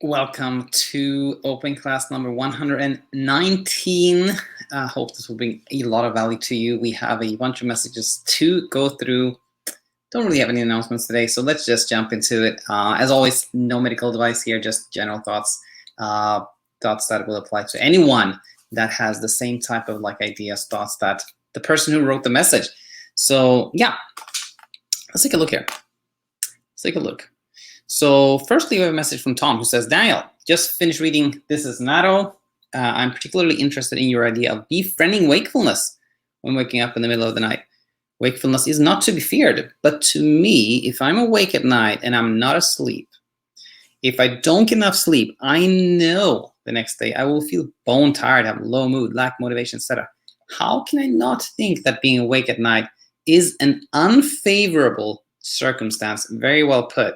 Welcome to open class number 119. Hope this will bring a lot of value to you. We have a bunch of messages to go through. Don't really have any announcements today, so let's just jump into it. As always, no medical advice here, just general thoughts, thoughts that will apply to anyone that has the same type of ideas, thoughts that the person who wrote the message. So yeah, let's take a look here. Let's take a look. So firstly, we have a message from Tom who says, Daniel, just finished reading This Is Nato. I'm particularly interested in your idea of befriending wakefulness when waking up in the middle of the night. Wakefulness is not to be feared, but to me, if I'm awake at night and I'm not asleep, if I don't get enough sleep, I know the next day I will feel bone tired, have low mood, lack motivation, etc. How can I not think that being awake at night is an unfavorable circumstance? Very well put,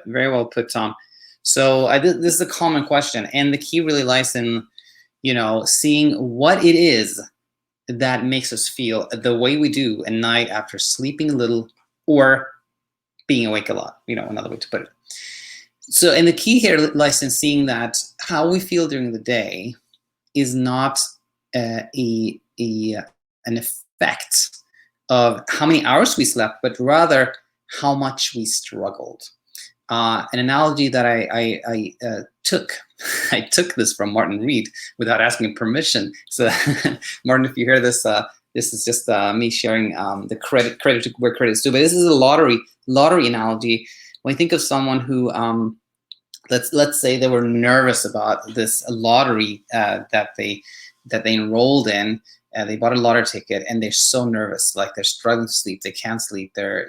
Tom. So this is a common question, and the key really lies in, seeing what it is that makes us feel the way we do at night after sleeping a little or being awake a lot, another way to put it. So, and the key here lies in seeing that how we feel during the day is not an effect of how many hours we slept, but rather how much we struggled. An analogy that I took, I took this from Martin Reed without asking permission. So Martin, if you hear this, this is just me sharing the credit to where credit is due. But this is a lottery analogy. When you think of someone who, let's say they were nervous about this lottery that they enrolled in. They bought a lottery ticket and they're so nervous, like they're struggling to sleep. They can't sleep. They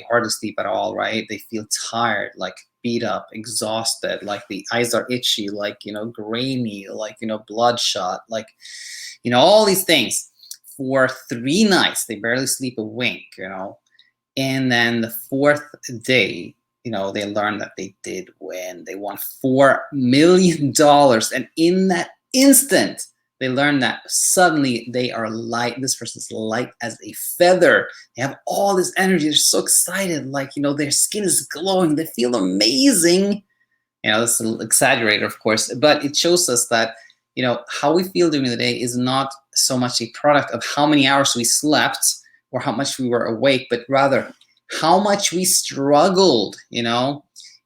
hardly sleep at all, right? They feel tired, like beat up, exhausted, like the eyes are itchy, like, grainy, like, bloodshot, like, all these things for 3 nights. They barely sleep a wink, and then the 4th day, they learn that they did win. They won $4 million. And in that instant, they learn that suddenly they are light. This person's light as a feather. They have all this energy. They're so excited. Like, their skin is glowing. They feel amazing. This is a little exaggerated, of course, but it shows us that, how we feel during the day is not so much a product of how many hours we slept or how much we were awake, but rather how much we struggled,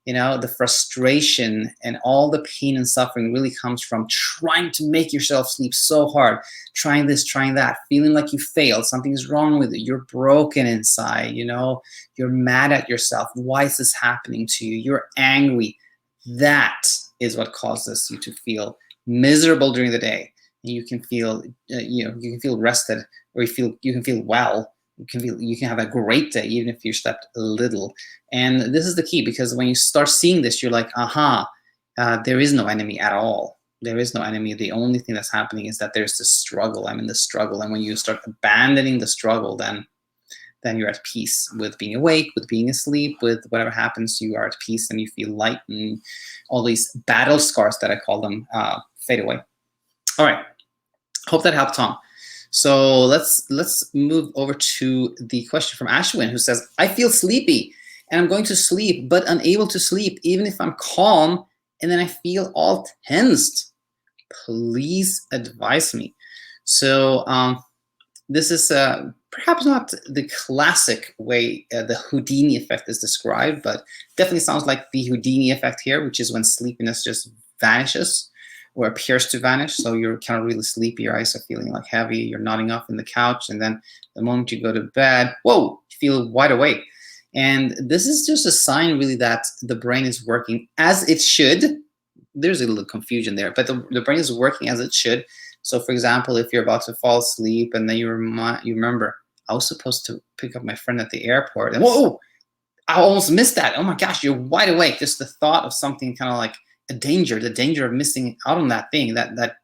the frustration and all the pain and suffering really comes from trying to make yourself sleep so hard, trying this, trying that, feeling like you failed, something's wrong with it, you're broken inside, you're mad at yourself. Why is this happening to you? You're angry. That is what causes you to feel miserable during the day. And you can feel, you can feel rested, or you can feel well. You can have a great day even if you slept a little. And this is the key, because when you start seeing this, you're like, there is no enemy at all. There is no enemy. The only thing that's happening is that there's this struggle. I'm in the struggle. And when you start abandoning the struggle, then you're at peace with being awake, with being asleep, with whatever happens, you are at peace and you feel light, and all these battle scars that I call them fade away. All right. Hope that helped, Tom. So let's move over to the question from Ashvin, who says, I feel sleepy and I'm going to sleep, but unable to sleep, even if I'm calm, and then I feel all tensed. Please advise me. So this is perhaps not the classic way the Houdini effect is described, but definitely sounds like the Houdini effect here, which is when sleepiness just vanishes or appears to vanish. So you're kind of really sleepy, your eyes are feeling like heavy, you're nodding off in the couch, and then the moment you go to bed, whoa, you feel wide awake. And this is just a sign really that the brain is working as it should. There's a little confusion there, but the brain is working as it should. So for example, if you're about to fall asleep and then you remember, I was supposed to pick up my friend at the airport, and whoa, I almost missed that. Oh my gosh, you're wide awake. Just the thought of something kind of like the danger of missing out on that thing, that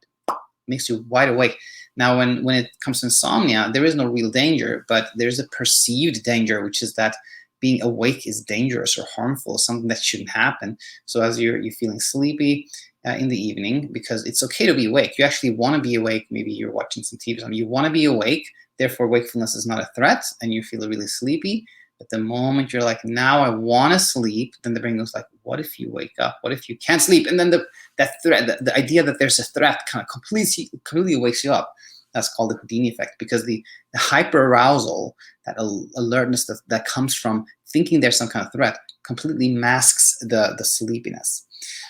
makes you wide awake. Now, when it comes to insomnia, there is no real danger, but there's a perceived danger, which is that being awake is dangerous or harmful, something that shouldn't happen. So as you're feeling sleepy in the evening, because it's okay to be awake. You actually want to be awake. Maybe you're watching some TV or something. You want to be awake. Therefore, wakefulness is not a threat, and you feel really sleepy. But the moment you're like, now I want to sleep, then the brain goes like, what if you wake up? What if you can't sleep? And then that threat, the idea that there's a threat kind of completely wakes you up. That's called the Houdini effect, because the hyper arousal, that alertness that comes from thinking there's some kind of threat, completely masks the sleepiness.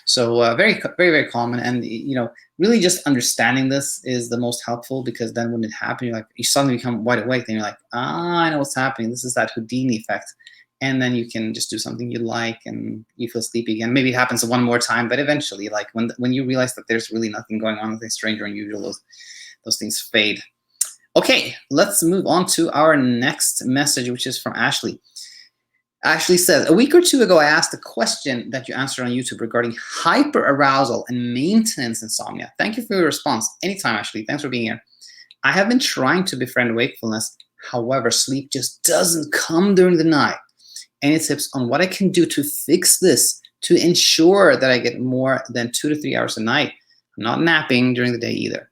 So very, very, very common. And, really just understanding this is the most helpful, because then when it happens, you suddenly become wide awake. Then you're like, I know what's happening. This is that Houdini effect. And then you can just do something you like and you feel sleepy again. Maybe it happens one more time, but eventually, like when you realize that there's really nothing going on, nothing strange or unusual, those things fade. Okay, let's move on to our next message, which is from Ashley. Ashley says, a week or two ago, I asked a question that you answered on YouTube regarding hyperarousal and maintenance insomnia. Thank you for your response. Anytime, Ashley. Thanks for being here. I have been trying to befriend wakefulness. However, sleep just doesn't come during the night. Any tips on what I can do to fix this, to ensure that I get more than 2 to 3 hours a night? I'm not napping during the day either.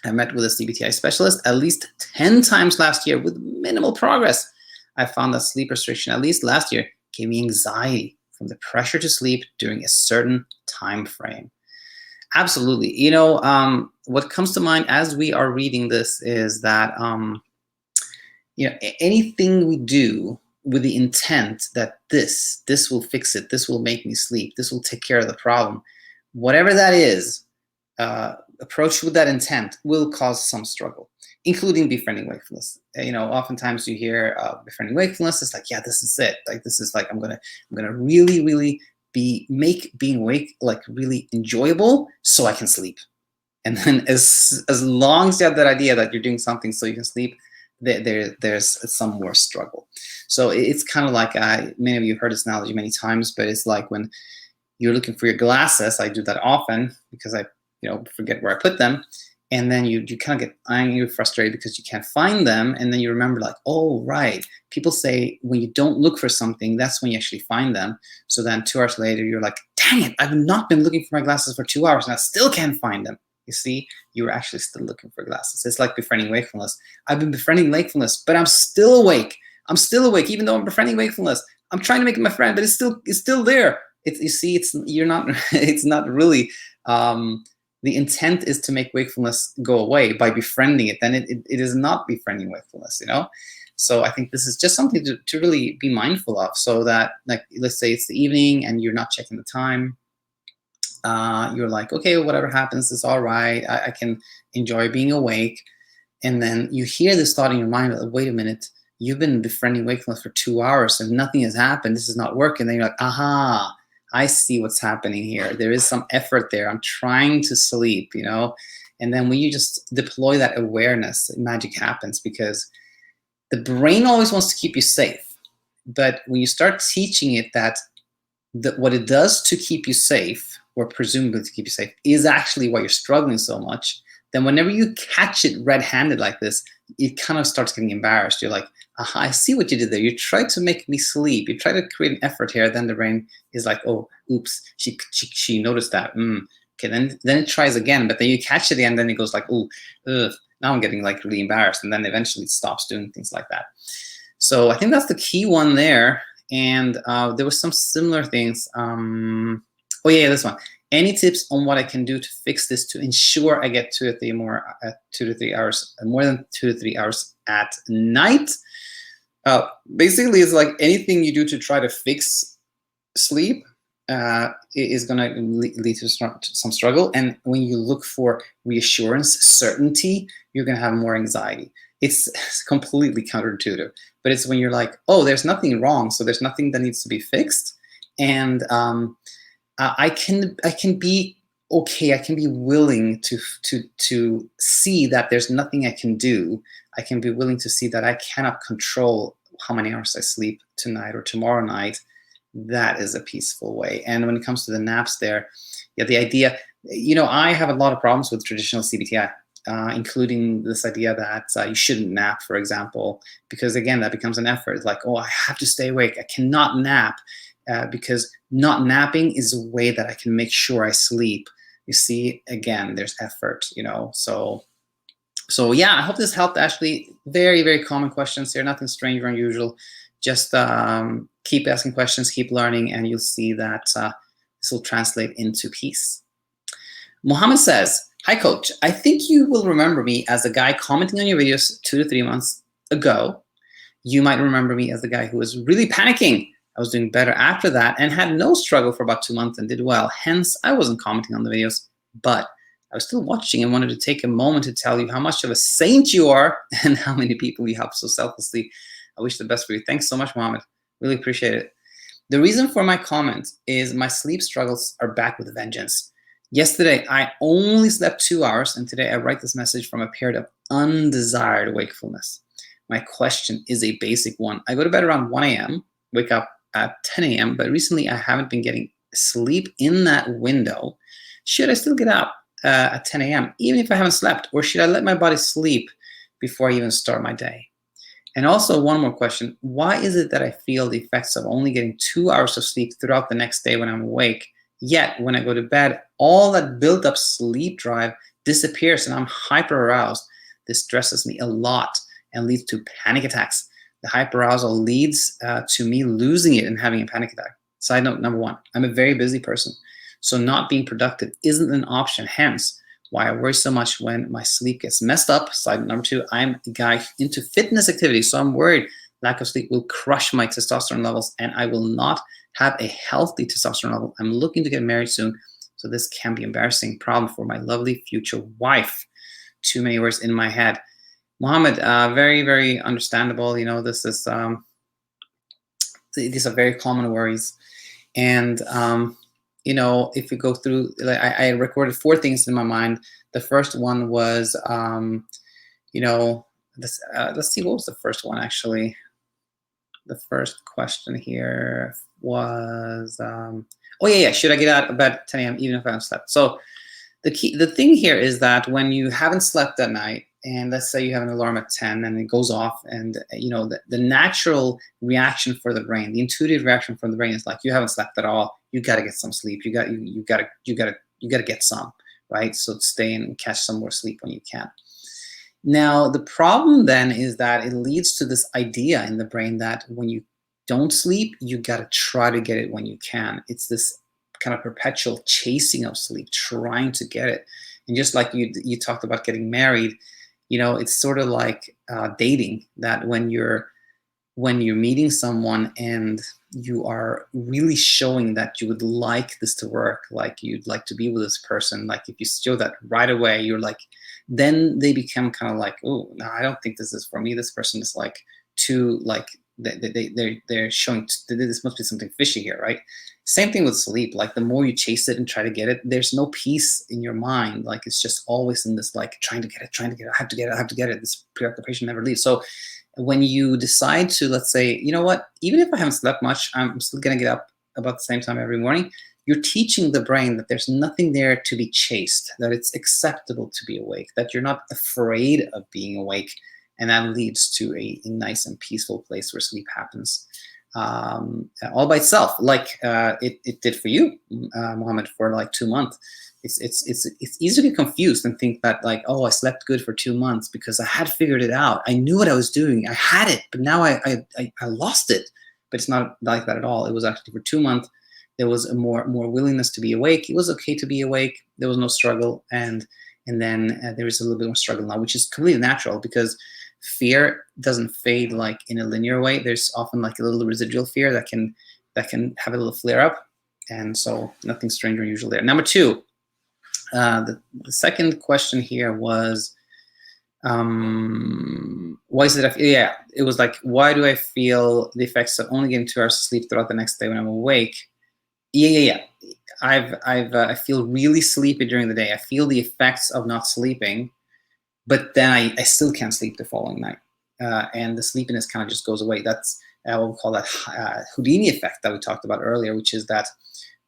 I met with a CBT-I specialist at least 10 times last year with minimal progress. I found that sleep restriction, at least last year, gave me anxiety from the pressure to sleep during a certain time frame. Absolutely. What comes to mind as we are reading this is that anything we do with the intent that this will fix it, this will make me sleep, this will take care of the problem, whatever that is, approach with that intent will cause some struggle, including befriending wakefulness. Oftentimes you hear befriending wakefulness. It's like, yeah, this is it. Like, this is like, I'm gonna really, really make being awake like really enjoyable, so I can sleep. And then as long as you have that idea that you're doing something so you can sleep, there's some more struggle. So it's kind of like, many of you have heard this analogy many times, but it's like when you're looking for your glasses. I do that often because I forget where I put them. And then you kind of get angry, frustrated because you can't find them. And then you remember like, oh, right. People say when you don't look for something, that's when you actually find them. So then 2 hours later, you're like, dang it, I've not been looking for my glasses for 2 hours and I still can't find them. You see, you're actually still looking for glasses. It's like befriending wakefulness. I've been befriending wakefulness, but I'm still awake. I'm still awake, even though I'm befriending wakefulness. I'm trying to make it my friend, but it's still there. It's not really, the intent is to make wakefulness go away by befriending it. Then it is not befriending wakefulness, So I think this is just something to really be mindful of, so that, like, let's say it's the evening and you're not checking the time. You're like, okay, whatever happens is all right. I can enjoy being awake. And then you hear this thought in your mind, wait a minute, you've been befriending wakefulness for 2 hours and nothing has happened. This is not working. Then you're like, aha, I see what's happening here. There is some effort there. I'm trying to sleep, And then when you just deploy that awareness, magic happens, because the brain always wants to keep you safe. But when you start teaching it that what it does to keep you safe, or presumably to keep you safe, is actually why you're struggling so much, then whenever you catch it red-handed like this, it kind of starts getting embarrassed. You're like, aha, I see what you did there. You tried to make me sleep. You try to create an effort here. Then the brain is like, oh, oops, she noticed that. Okay, then it tries again, but then you catch it again, then it goes like, oh, now I'm getting like really embarrassed. And then eventually it stops doing things like that. So I think that's the key one there. And there were some similar things. Oh yeah, this one. Any tips on what I can do to fix this to ensure I get 2 to 3 hours, more than 2 to 3 hours at night? Basically, it's like anything you do to try to fix sleep is going to lead to some struggle. And when you look for reassurance, certainty, you're going to have more anxiety. It's completely counterintuitive. But it's when you're like, oh, there's nothing wrong, so there's nothing that needs to be fixed. And I can be okay. I can be willing to see that there's nothing I can do. I can be willing to see that I cannot control how many hours I sleep tonight or tomorrow night. That is a peaceful way. And when it comes to the naps there, yeah, the idea, I have a lot of problems with traditional CBT-I, including this idea that you shouldn't nap, for example, because again, that becomes an effort. It's like, oh, I have to stay awake. I cannot nap. Because not napping is a way that I can make sure I sleep. You see, again, there's effort, So yeah, I hope this helped, Ashley. Very, very common questions here. Nothing strange or unusual. Just keep asking questions, keep learning, and you'll see that this will translate into peace. Mohammed says, hi coach, I think you will remember me as the guy commenting on your videos 2 to 3 months ago. You might remember me as the guy who was really panicking. I was doing better after that and had no struggle for about 2 months and did well. Hence, I wasn't commenting on the videos, but I was still watching and wanted to take a moment to tell you how much of a saint you are and how many people you help so selflessly. I wish the best for you. Thanks so much, Mohammed. Really appreciate it. The reason for my comment is my sleep struggles are back with a vengeance. Yesterday, I only slept 2 hours, and today I write this message from a period of undesired wakefulness. My question is a basic one. I go to bed around 1 a.m., wake up at 10 a.m., but recently I haven't been getting sleep in that window. Should I still get up at 10 a.m., even if I haven't slept, or should I let my body sleep before I even start my day? And also one more question, why is it that I feel the effects of only getting 2 hours of sleep throughout the next day when I'm awake, yet when I go to bed, all that built up sleep drive disappears and I'm hyper aroused? This stresses me a lot and leads to panic attacks. The hyperarousal leads to me losing it and having a panic attack. Side note number 1, I'm a very busy person, so not being productive isn't an option, hence why I worry so much when my sleep gets messed up. Side note number 2, I'm a guy into fitness activities, so I'm worried lack of sleep will crush my testosterone levels and I will not have a healthy testosterone level. I'm looking to get married soon, so this can be an embarrassing problem for my lovely future wife. Too many words in my head. Mohammed, very, very understandable. You know, this is these are very common worries. And, you know, if we go through, like, I recorded 4 things in my mind. The first one was, you know, this, let's see, what was the first one actually? The first question here was, oh yeah, should I get out of bed at 10 a.m. even if I haven't slept? So the thing here is that when you haven't slept that night, and let's say you have an alarm at 10 and it goes off, and you know the natural reaction for the brain, the intuitive reaction from the brain is like, you haven't slept at all, you got to get some sleep, you got to get some, right? So stay and catch some more sleep when you can. Now the problem then is that it leads to this idea in the brain that when you don't sleep, you got to try to get it when you can. It's this kind of perpetual chasing of sleep, trying to get it. And just like you talked about getting married, you know, it's sort of like dating, that when you're meeting someone and you are really showing that you would like this to work, like you'd like to be with this person, like if you show that right away, you're like, then they become kind of like, oh, no, I don't think this is for me. This person is like too, like, they're showing, this must be something fishy here, right? Same thing with sleep. Like the more you chase it and try to get it, there's no peace in your mind. Like it's just always in this, like, trying to get it, I have to get it. This preoccupation never leaves. So when you decide to, let's say, you know what, even if I haven't slept much, I'm still gonna get up about the same time every morning, you're teaching the brain that there's nothing there to be chased, that it's acceptable to be awake, that you're not afraid of being awake. And that leads to a nice and peaceful place where sleep happens all by itself, like it did for you, Mohammed, for like 2 months. It's easy to get confused and think that, like, oh, I slept good for 2 months because I had figured it out. I knew what I was doing. I had it, but now I lost it. But it's not like that at all. It was actually for 2 months. There was a more willingness to be awake. It was okay to be awake. There was no struggle, and then there is a little bit more struggle now, which is completely natural because fear doesn't fade like in a linear way. There's often like a little residual fear that can have a little flare up, and so nothing strange or unusual there. Number 2, the second question here was, why is it? Yeah, it was like, why do I feel the effects of only getting 2 hours of sleep throughout the next day when I'm awake? Yeah. I feel really sleepy during the day. I feel the effects of not sleeping, but then I still can't sleep the following night. And the sleepiness kind of just goes away. That's what we call that Houdini effect that we talked about earlier, which is that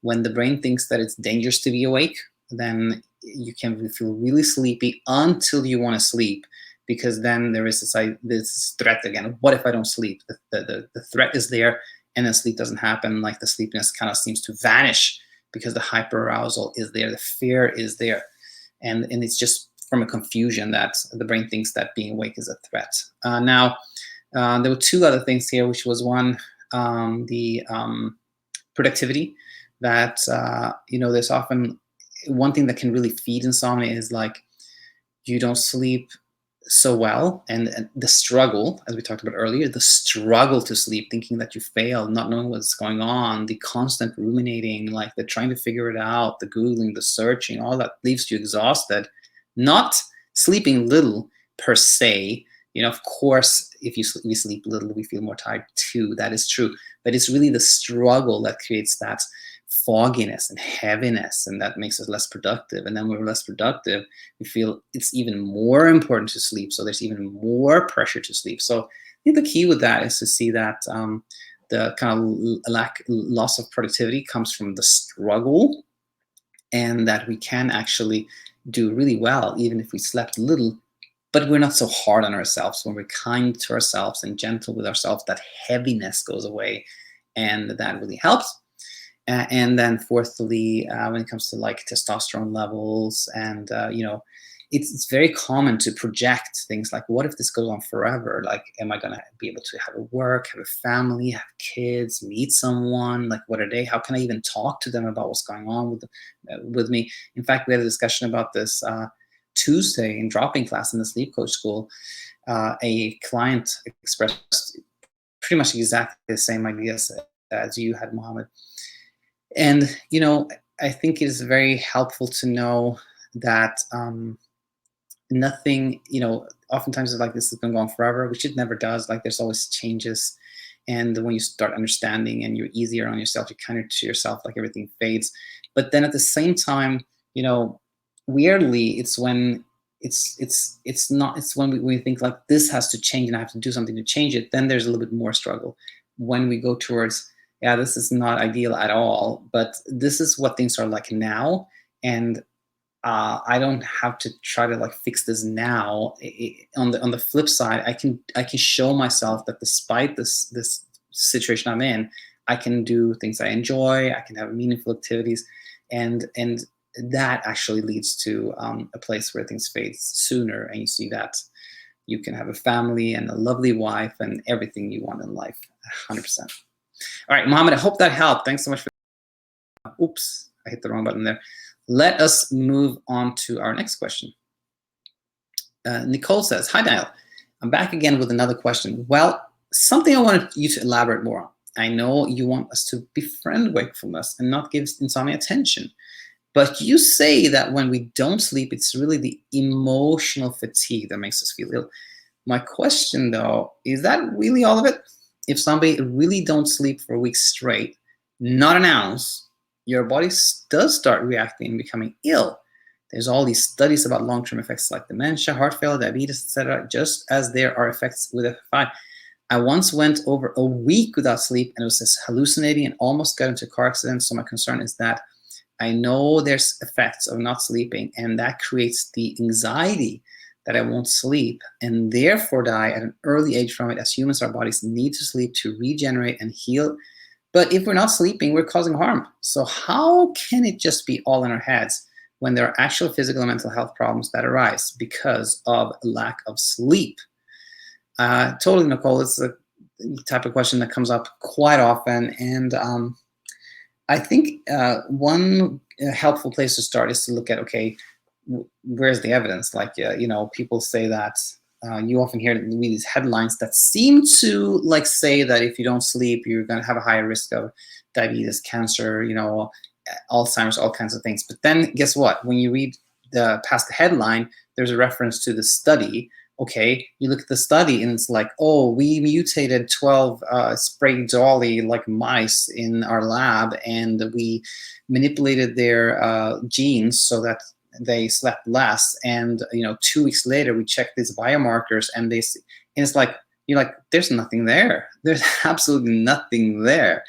when the brain thinks that it's dangerous to be awake, then you can feel really sleepy until you want to sleep, because then there is this threat again. What if I don't sleep? The threat is there, and then sleep doesn't happen. Like the sleepiness kind of seems to vanish because the hyperarousal is there, the fear is there, and it's just from a confusion that the brain thinks that being awake is a threat. Now, There were two other things here, which was one, the productivity. That there's often one thing that can really feed insomnia is like you don't sleep so well, and the struggle, as we talked about earlier, the struggle to sleep, thinking that you failed, not knowing what's going on, the constant ruminating, like the trying to figure it out, the googling, the searching, all that leaves you exhausted. Not sleeping little per se. Of course, if we sleep little, we feel more tired too. That is true, but it's really the struggle that creates that fogginess and heaviness, and that makes us less productive. And then when we're less productive, we feel it's even more important to sleep, so there's even more pressure to sleep. So I think the key with that is to see that the kind of loss of productivity comes from the struggle, and that we can actually do really well even if we slept little, but we're not so hard on ourselves. When we're kind to ourselves and gentle with ourselves, that heaviness goes away, and that really helps. And then fourthly, when it comes to like testosterone levels, and it's very common to project things like, what if this goes on forever? Like, am I gonna be able to have a work, have a family, have kids, meet someone? Like, what are they? How can I even talk to them about what's going on with me? In fact, we had a discussion about this Tuesday in dropping class in the sleep coach school. A client expressed pretty much exactly the same ideas as you had, Mohammed. And, I think it is very helpful to know that nothing, oftentimes it's like this is going to go on forever, which it never does. Like, there's always changes. And when you start understanding and you're easier on yourself, you're kinder to yourself, like everything fades. But then at the same time, weirdly, it's when it's when we think like this has to change and I have to do something to change it, then there's a little bit more struggle. When we go towards, yeah, this is not ideal at all, but this is what things are like now, and I don't have to try to like fix this now. On the flip side, I can show myself that despite this situation I'm in, I can do things I enjoy. I can have meaningful activities, and that actually leads to a place where things fade sooner, and you see that you can have a family and a lovely wife and everything you want in life, 100%. All right, Mohammed, I hope that helped. Thanks so much for. Oops, I hit the wrong button there. Let us move on to our next question. Nicole says, hi, Niall. I'm back again with another question. Well, something I wanted you to elaborate more on. I know you want us to befriend wakefulness and not give insomnia attention. But you say that when we don't sleep, it's really the emotional fatigue that makes us feel ill. My question, though, is that really all of it? If somebody really don't sleep for a week straight, not an ounce, your body does start reacting and becoming ill. There's all these studies about long-term effects like dementia, heart failure, diabetes, etc., just as there are effects with FFI. I once went over a week without sleep, and it was just hallucinating and almost got into a car accident. So my concern is that I know there's effects of not sleeping, and that creates the anxiety that I won't sleep and therefore die at an early age from it. As humans, our bodies need to sleep to regenerate and heal. But if we're not sleeping, we're causing harm. So how can it just be all in our heads when there are actual physical and mental health problems that arise because of lack of sleep? Totally, Nicole. It's the type of question that comes up quite often. And I think one helpful place to start is to look at, okay, where's the evidence? Like, people say that you often hear these headlines that seem to like say that if you don't sleep, you're going to have a higher risk of diabetes, cancer, Alzheimer's, all kinds of things. But then guess what? When you read past the headline, there's a reference to the study. Okay, you look at the study and it's like, oh, we mutated 12 Sprague Dolly like mice in our lab, and we manipulated their genes so that they slept less. And 2 weeks later, we checked these biomarkers, and it's like, you're like, there's nothing there. There's absolutely nothing there.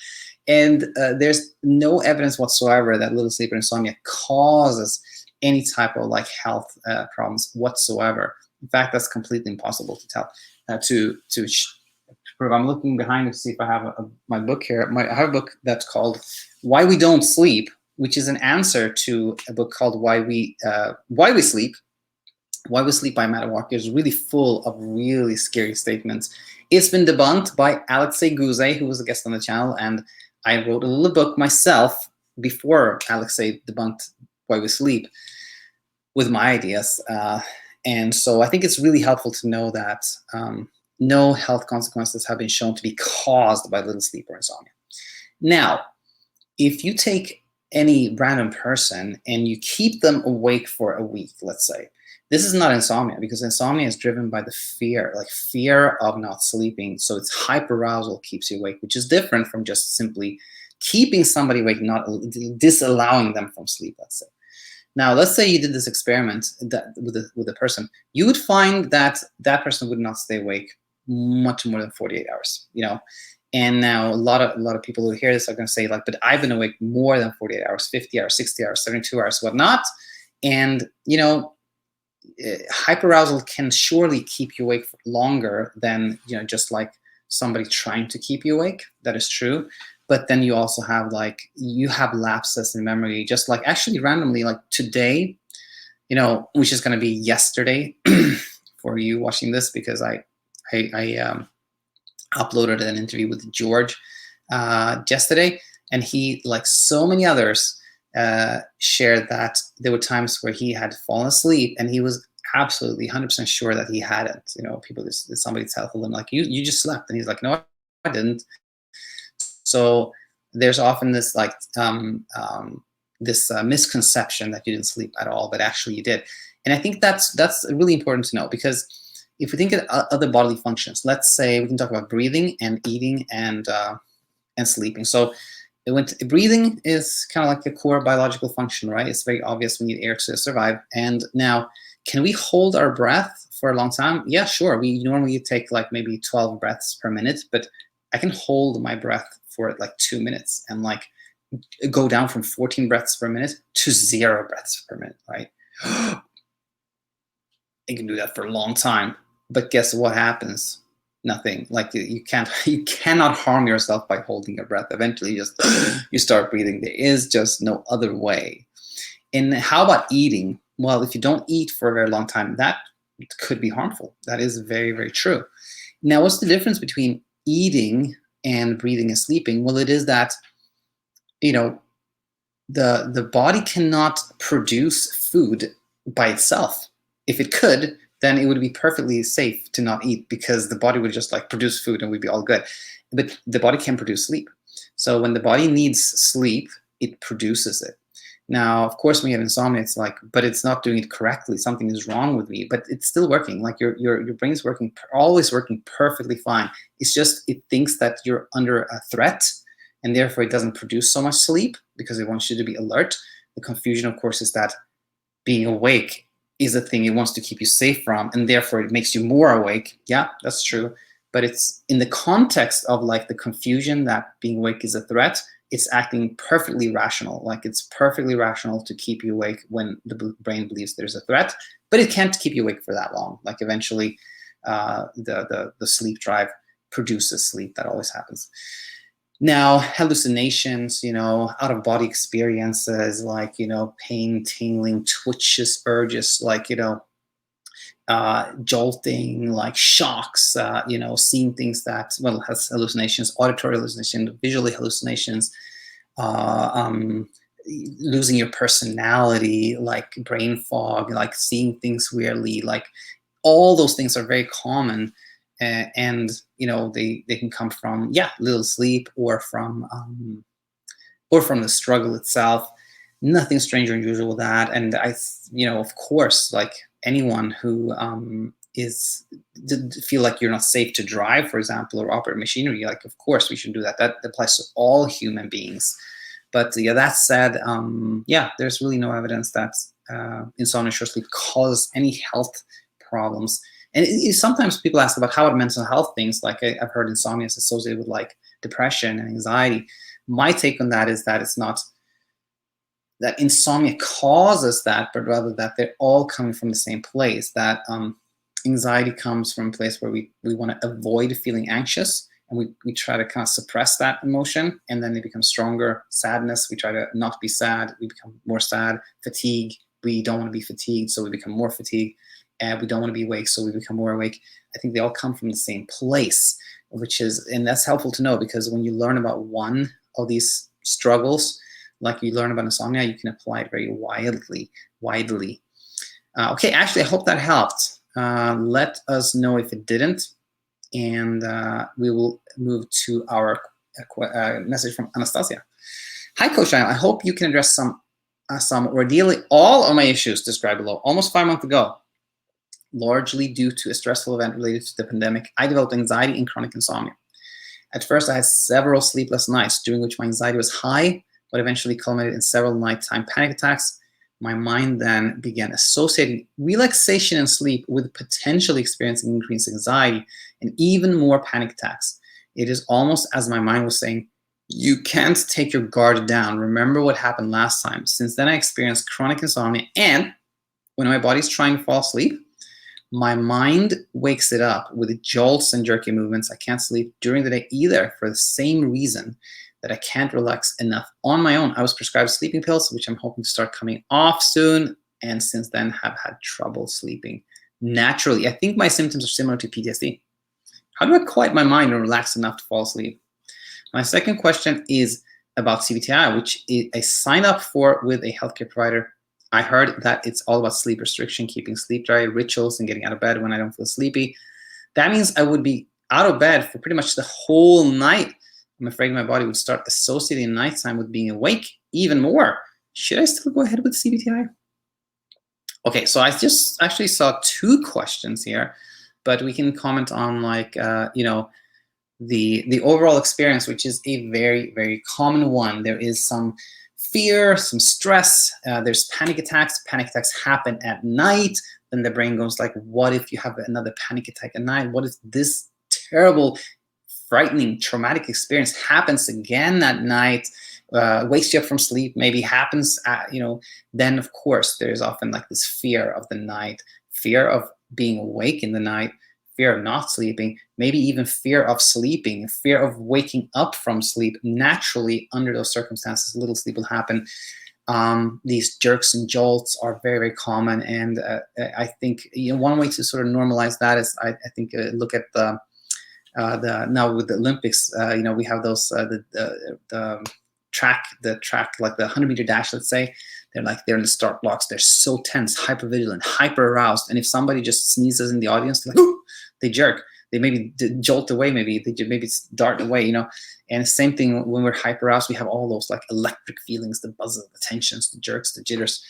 And there's no evidence whatsoever that little sleep and insomnia causes any type of like health problems whatsoever. In fact, that's completely impossible to tell. To prove, I'm looking behind to see if I have my book here. I have a book that's called "Why We Don't Sleep," which is an answer to a book called "Why We Sleep." Why We Sleep by Matt Walker is really full of really scary statements. It's been debunked by Alexei Guzey, who was a guest on the channel, and I wrote a little book myself before Alexei debunked Why We Sleep with my ideas. And so I think it's really helpful to know that no health consequences have been shown to be caused by little sleep or insomnia. Now, if you take any random person and you keep them awake for a week, let's say, this is not insomnia, because insomnia is driven by the fear, like fear of not sleeping. So it's hyperarousal keeps you awake, which is different from just simply keeping somebody awake, not disallowing them from sleep, let's say. Now, let's say you did this experiment with a person, you would find that that person would not stay awake much more than 48 hours, you know. And now a lot of people who hear this are going to say, like, but I've been awake more than 48 hours, 50 hours, 60 hours, 72 hours, whatnot. And, you know, hyperarousal can surely keep you awake for longer than, you know, just like somebody trying to keep you awake. That is true. But then you also have, like, you have lapses in memory, just like actually randomly, like today, you know, which is going to be yesterday for you watching this, because I uploaded an interview with George yesterday, and he, like so many others, shared that there were times where he had fallen asleep and he was absolutely 100% sure that he hadn't. You know, people just, somebody told him, like, you just slept, and he's like, no, I didn't. So there's often this, like, misconception that you didn't sleep at all, but actually you did. And I think that's really important to know, because if we think of other bodily functions, let's say we can talk about breathing and eating and sleeping. So breathing is kind of like a core biological function, right? It's very obvious we need air to survive. And now, can we hold our breath for a long time? Yeah, sure. We normally take like maybe 12 breaths per minute, but I can hold my breath for like 2 minutes and like go down from 14 breaths per minute to 0 breaths per minute, right? You can do that for a long time, but guess what happens? Nothing. Like you cannot harm yourself by holding your breath. Eventually, you start breathing. There is just no other way. And how about eating? Well, if you don't eat for a very long time, that could be harmful. That is very, very true. Now, what's the difference between eating and breathing and sleeping? Well, it is that, you know, the body cannot produce food by itself. If it could, then it would be perfectly safe to not eat, because the body would just like produce food and we'd be all good. But the body can produce sleep. So when the body needs sleep, it produces it. Now, of course, when you have insomnia, it's like, but it's not doing it correctly. Something is wrong with me, but it's still working. Like your brain's working, always working perfectly fine. It's just, it thinks that you're under a threat, and therefore it doesn't produce so much sleep because it wants you to be alert. The confusion, of course, is that being awake is a thing it wants to keep you safe from, and therefore it makes you more awake. Yeah, that's true. But it's in the context of like the confusion that being awake is a threat, it's acting perfectly rational. Like it's perfectly rational to keep you awake when the brain believes there's a threat, but it can't keep you awake for that long. Like eventually the sleep drive produces sleep. That always happens. Now, hallucinations, you know, out-of-body experiences, like, you know, pain, tingling, twitches, urges, like, you know, jolting, like shocks, you know, seeing things that, well, has hallucinations, auditory hallucinations, visual hallucinations, losing your personality, like brain fog, like seeing things weirdly, like all those things are very common. And you know, they can come from, yeah, little sleep, or from the struggle itself. Nothing strange or unusual with that. And you know, of course, like anyone who feel like you're not safe to drive, for example, or operate machinery, like of course we should do that. That applies to all human beings. But yeah, that said, yeah, there's really no evidence that insomnia, short sleep causes any health problems. And sometimes people ask about how about mental health things, like I've heard insomnia is associated with like depression and anxiety. My take on that is that it's not that insomnia causes that, but rather that they're all coming from the same place. That anxiety comes from a place where we want to avoid feeling anxious, and we try to kind of suppress that emotion, and then it becomes stronger. Sadness, we try to not be sad, we become more sad. Fatigue, we don't want to be fatigued, so we become more fatigued. and we don't want to be awake, so we become more awake. I think they all come from the same place, which is, and that's helpful to know, because when you learn about one of these struggles, like you learn about insomnia, you can apply it very widely. Okay, actually, I hope that helped. Let us know if it didn't, and we will move to our message from Anastasia. Hi, Coach. I hope you can address some or ideally all of my issues described below. Almost 5 months ago, largely due to a stressful event related to the pandemic, I developed anxiety and chronic insomnia. At first, I had several sleepless nights, during which my anxiety was high, but eventually culminated in several nighttime panic attacks. My mind then began associating relaxation and sleep with potentially experiencing increased anxiety and even more panic attacks. It is almost as my mind was saying, you can't take your guard down. Remember what happened last time. Since then, I experienced chronic insomnia, and when my body's trying to fall asleep, my mind wakes it up with jolts and jerky movements. I can't sleep during the day either, for the same reason that I can't relax enough on my own. I was prescribed sleeping pills, which I'm hoping to start coming off soon, and since then have had trouble sleeping naturally. I think my symptoms are similar to PTSD. How do I quiet my mind and relax enough to fall asleep? My second question is about CBT-I, which I signed up for with a healthcare provider. I heard that it's all about sleep restriction, keeping sleep dry, rituals, and getting out of bed when I don't feel sleepy. That means I would be out of bed for pretty much the whole night. I'm afraid my body would start associating nighttime with being awake even more. Should I still go ahead with CBT-I? Okay, so I just actually saw 2 questions here, but we can comment on, like, the overall experience, which is a very, very common one. There is some fear, some stress, there's panic attacks. Panic attacks happen at night. Then the brain goes like, what if you have another panic attack at night? What if this terrible, frightening, traumatic experience happens again at night, wakes you up from sleep, maybe happens at, then of course there's often like this fear of the night, fear of being awake in the night, fear of not sleeping, maybe even fear of sleeping, fear of waking up from sleep. Naturally, under those circumstances, little sleep will happen. These jerks and jolts are very, very common, and I think one way to sort of normalize that is I think look at the now with the Olympics, we have those the track like the 100-meter dash, let's say. They're in the start blocks. They're so tense, hyper vigilant, hyper aroused, and if somebody just sneezes in the audience, they're like, ooh, they jerk. They maybe jolt away, maybe dart away, And the same thing when we're hyper aroused, we have all those like electric feelings, the buzzes, the tensions, the jerks, the jitters.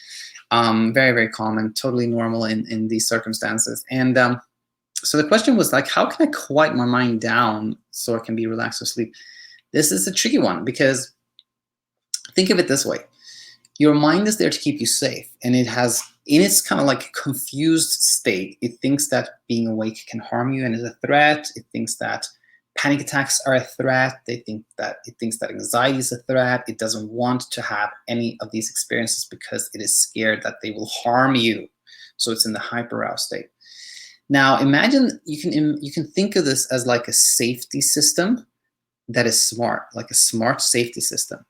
Very, very common, totally normal in these circumstances. And so the question was like, how can I quiet my mind down so I can be relaxed or sleep? This is a tricky one, because think of it this way. Your mind is there to keep you safe, and it has, in its kind of like confused state, it thinks that being awake can harm you and is a threat. It thinks that panic attacks are a threat. It thinks that anxiety is a threat. It doesn't want to have any of these experiences because it is scared that they will harm you. So it's in the hyper-aroused state. Now imagine you can think of this as like a safety system that is smart, like a smart safety system.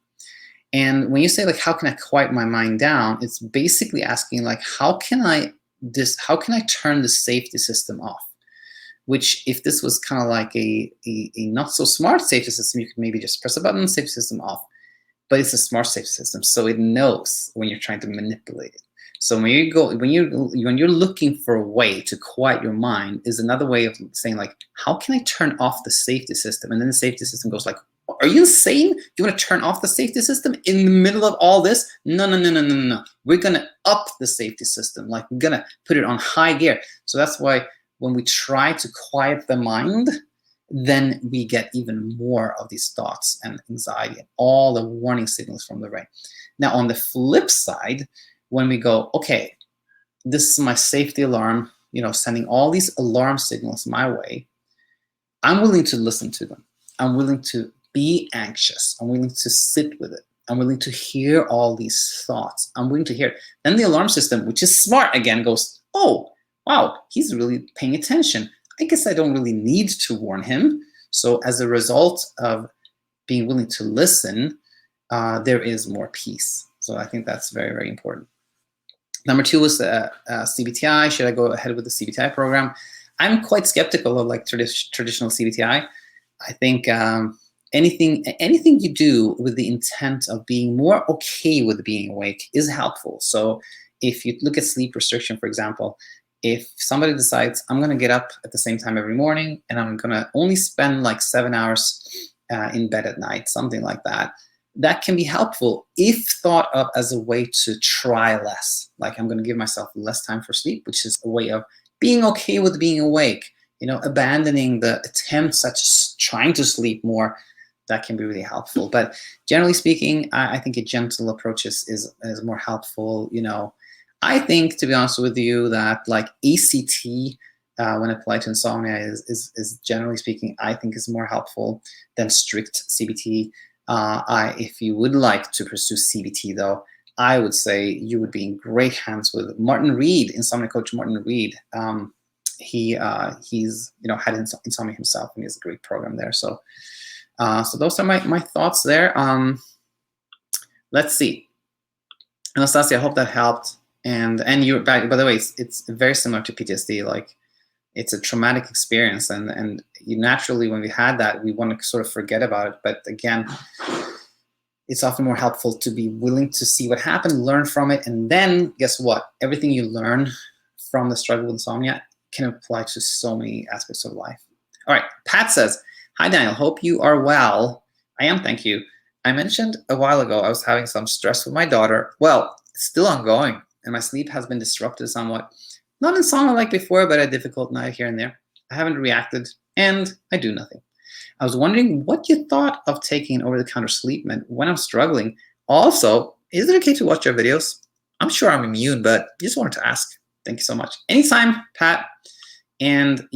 And when you say like, how can I quiet my mind down? It's basically asking like, how can I turn the safety system off? Which, if this was kind of like a not so smart safety system, you could maybe just press a button, safety system off. But it's a smart safety system, so it knows when you're trying to manipulate it. So when you're looking for a way to quiet your mind, is another way of saying like, how can I turn off the safety system? And then the safety system goes like, are you insane? You want to turn off the safety system in the middle of all this? No. We're going to up the safety system. Like, we're going to put it on high gear. So that's why when we try to quiet the mind, then we get even more of these thoughts and anxiety and all the warning signals from the brain. Now, on the flip side, when we go, okay, this is my safety alarm, sending all these alarm signals my way, I'm willing to listen to them. I'm willing to be anxious. I'm willing to sit with it. I'm willing to hear all these thoughts. I'm willing to hear it. Then the alarm system, which is smart again, goes, oh, wow, he's really paying attention. I guess I don't really need to warn him. So as a result of being willing to listen, there is more peace. So I think that's very, very important. Number 2 was CBT-I. Should I go ahead with the CBT-I program? I'm quite skeptical of like traditional CBT-I. I think anything you do with the intent of being more okay with being awake is helpful. So if you look at sleep restriction, for example, if somebody decides I'm going to get up at the same time every morning and I'm going to only spend like 7 hours in bed at night, something like that, that can be helpful if thought of as a way to try less. Like I'm going to give myself less time for sleep, which is a way of being okay with being awake, abandoning the attempts at trying to sleep more. That can be really helpful. But generally speaking, I think a gentle approach is more helpful. I think, to be honest with you, that like ACT, when applied to insomnia, is generally speaking, I think is more helpful than strict CBT. If you would like to pursue CBT, though, I would say you would be in great hands with Martin Reed, insomnia coach Martin Reed. He's had insomnia himself, and he has a great program there. So those are my thoughts there. Let's see, Anastasia, I hope that helped. And you're back. By the way, it's very similar to PTSD. Like, it's a traumatic experience, and you naturally, when we had that, we want to sort of forget about it. But again, it's often more helpful to be willing to see what happened, learn from it, and then guess what? Everything you learn from the struggle with insomnia can apply to so many aspects of life. All right, Pat says, "Hi Daniel, hope you are well." I am, thank you. I mentioned a while ago I was having some stress with my daughter. Well, it's still ongoing, and my sleep has been disrupted somewhat. Not insomnia like before, but a difficult night here and there. I haven't reacted, and I do nothing. I was wondering what you thought of taking over-the-counter sleep med when I'm struggling. Also, is it okay to watch your videos? I'm sure I'm immune, but just wanted to ask. Thank you so much. Anytime, Pat. And,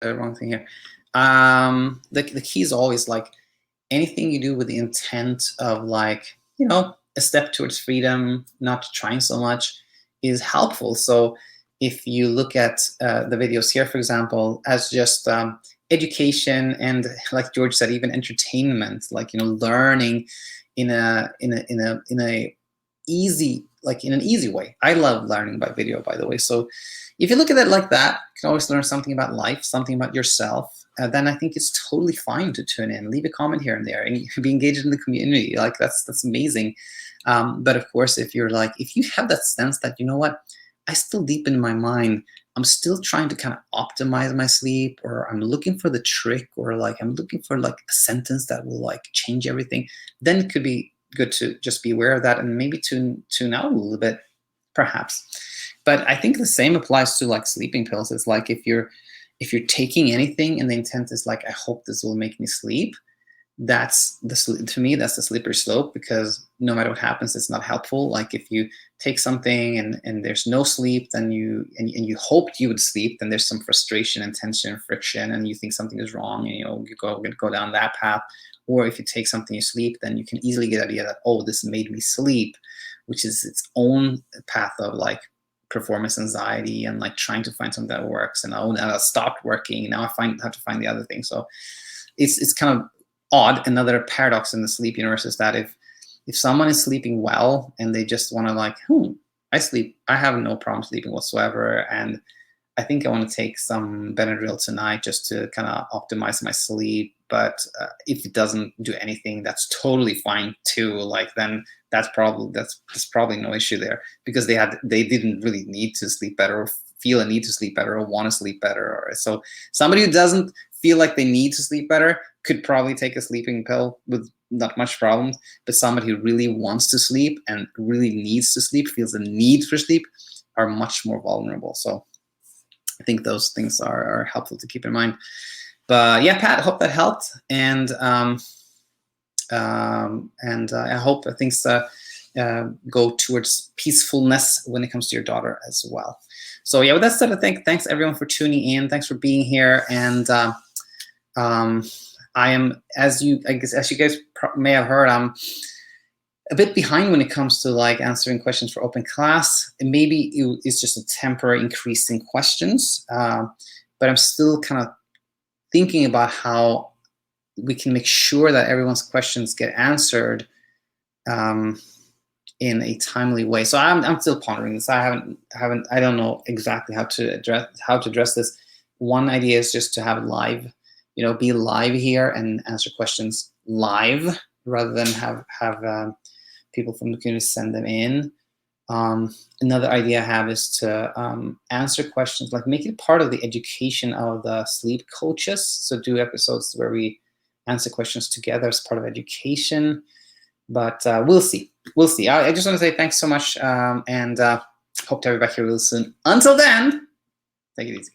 wrong thing here. The key is always like anything you do with the intent of like, a step towards freedom, not trying so much, is helpful. So if you look at the videos here, for example, as just education and, like George said, even entertainment, like learning in an easy way. I love learning by video, by the way. So if you look at it like that, you can always learn something about life, something about yourself. Then I think it's totally fine to tune in, leave a comment here and there, and be engaged in the community. Like that's amazing. But of course, if you have that sense that, I still deep in my mind, I'm still trying to kind of optimize my sleep, or I'm looking for the trick, or like I'm looking for like a sentence that will like change everything, then it could be good to just be aware of that and maybe tune out a little bit, perhaps. But I think the same applies to like sleeping pills. It's like if you're taking anything and the intent is like, I hope this will make me sleep, to me that's the slippery slope, because no matter what happens, it's not helpful. Like if you take something and there's no sleep, then you hoped you would sleep, then there's some frustration and tension and friction, and you think something is wrong, and you go down that path. Or if you take something, you sleep, then you can easily get the idea that, oh, this made me sleep, which is its own path of like performance anxiety and like trying to find something that works, and now that stopped working, now I have to find the other thing. So it's kind of odd. Another paradox in the sleep universe is that if someone is sleeping well and they just want to like, I have no problem sleeping whatsoever, and I think I want to take some Benadryl tonight just to kind of optimize my sleep. But if it doesn't do anything, that's totally fine too. Like then that's probably no issue there, because they didn't really need to sleep better, or feel a need to sleep better, or want to sleep better. So somebody who doesn't feel like they need to sleep better could probably take a sleeping pill with not much problem. But somebody who really wants to sleep and really needs to sleep, feels the need for sleep, are much more vulnerable. So I think those things are helpful to keep in mind. But yeah, Pat, I hope that helped, and I hope things go towards peacefulness when it comes to your daughter as well. So yeah, with that said, thanks everyone for tuning in. Thanks for being here, and I am, as you guys may have heard, I'm a bit behind when it comes to like answering questions for open class. And maybe it's just a temporary increase in questions, but I'm still kind of thinking about how we can make sure that everyone's questions get answered in a timely way. So I'm still pondering this. I don't know exactly how to address this. One idea is just to have it live, be live here and answer questions live rather than have people from the community send them in. Another idea I have is to answer questions, like make it part of the education of the sleep coaches. So do episodes where we answer questions together as part of education. But we'll see. We'll see. I just want to say thanks so much, and hope to have you back here real soon. Until then, take it easy.